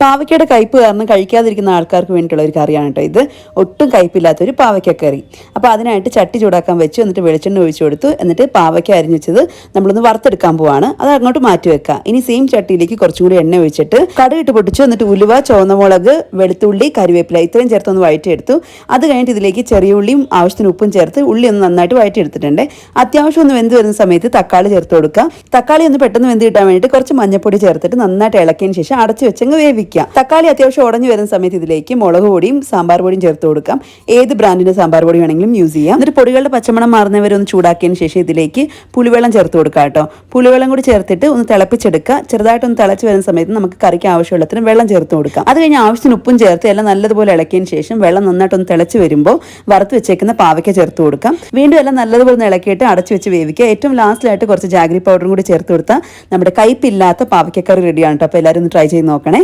പാവയ്ക്കയുടെ കയ്പ്പ് കാരണം കഴിക്കാതിരിക്കുന്ന ആൾക്കാർക്ക് വേണ്ടിയിട്ടുള്ള ഒരു കറിയാണ് കേട്ടോ ഇത്. ഒട്ടും കയ്പ്പില്ലാത്തൊരു പാവയ്ക്കക്കറി. അപ്പോൾ അതിനായിട്ട് ചട്ടി ചൂടാക്കാൻ വെച്ചു, എന്നിട്ട് വെളിച്ചെണ്ണ ഒഴിച്ചു കൊടുത്തു. എന്നിട്ട് പാവയ്ക്ക അരിഞ്ഞത് നമ്മളൊന്ന് വറുത്തെടുക്കാൻ പോവാണ്. അത് അങ്ങോട്ട് മാറ്റി വെക്കുക. ഇനി സെയിം ചട്ടിയിലേക്ക് കുറച്ചും കൂടി എണ്ണ ഒഴിച്ചിട്ട് കടുകിട്ട് പൊട്ടിച്ചു. എന്നിട്ട് ഉലുവ, ചുവന്നമുളക്, വെളുത്തുള്ളി, കരിവേപ്പില ഇത്രയും ചേർത്തൊന്ന് വഴറ്റിയെടുത്തു. അത് കഴിഞ്ഞിട്ട് ഇതിലേക്ക് ചെറിയ ഉള്ളിയും ആവശ്യത്തിന് ഉപ്പും ചേർത്ത് ഉള്ളി ഒന്ന് നന്നായിട്ട് വഴറ്റിയെടുത്തിട്ടുണ്ട്. അത്യാവശ്യം ഒന്ന് വെന്ത് വരുന്ന സമയത്ത് തക്കാളി ചേർത്ത് കൊടുക്കുക. തക്കാളി ഒന്ന് പെട്ടെന്ന് വെന്ത് കിട്ടാൻ വേണ്ടിയിട്ട് കുറച്ച് മഞ്ഞപ്പൊടി ചേർത്തിട്ട് നന്നായിട്ട് ഇളക്കിയതിന് ശേഷം അടച്ചു വെച്ചങ്ങ് വേവിക്കുക. തക്കാളി അത്യാവശ്യം ഉടഞ്ഞു വരുന്ന സമയത്ത് ഇതിലേക്ക് മുളക് പൊടിയും സാമ്പാർ പൊടിയും ചേർത്ത് കൊടുക്കാം. ഏത് ബ്രാൻഡിന്റെ സാമ്പാർ പൊടി വേണമെങ്കിലും യൂസ് ചെയ്യാം. എന്നിട്ട് പൊടികളുടെ പച്ചമണം മാറുന്നവരെ ഒന്ന് ചൂടാക്കിയതിന് ശേഷം ഇതിലേക്ക് പുളിവെള്ളം ചേർത്ത് കൊടുക്കാം കേട്ടോ. പുളിവെള്ളം കൂടി ചേർത്തിട്ട് ഒന്ന് തിളപ്പിച്ചെടുക്കുക. ചെറുതായിട്ടൊന്ന് തിളച്ച് വരുന്ന സമയത്ത് നമുക്ക് കറിക്ക് ആവശ്യമുള്ളത്തിന് വെള്ളം ചേർത്ത് കൊടുക്കാം. അത് കഴിഞ്ഞ് ആവശ്യത്തിന് ഉപ്പും ചേർത്ത് എല്ലാം നല്ലതുപോലെ ഇളക്കിയതിന് ശേഷം വെള്ളം നന്നായിട്ടൊന്ന് തിളച്ച് വരുമ്പോൾ വറുത്ത് വെച്ചേക്കുന്ന പാവയ്ക്ക ചേർത്ത് കൊടുക്കാം. വീണ്ടും എല്ലാം നല്ലതുപോലെ ഇളക്കിയിട്ട് അടച്ചു വെച്ച് വേവിക്കുക. ഏറ്റവും ലാസ്റ്റിലായിട്ട് കുറച്ച് ജാഗ്രി പൗഡറും കൂടി ചേർത്ത് കൊടുത്താൽ നമ്മുടെ കയ്പില്ലാത്ത പാവയ്ക്കക്കറി റെഡിയാണ് കേട്ടോ. അപ്പോൾ എല്ലാവരും ഒന്ന് ട്രൈ ചെയ്ത് നോക്കണേ.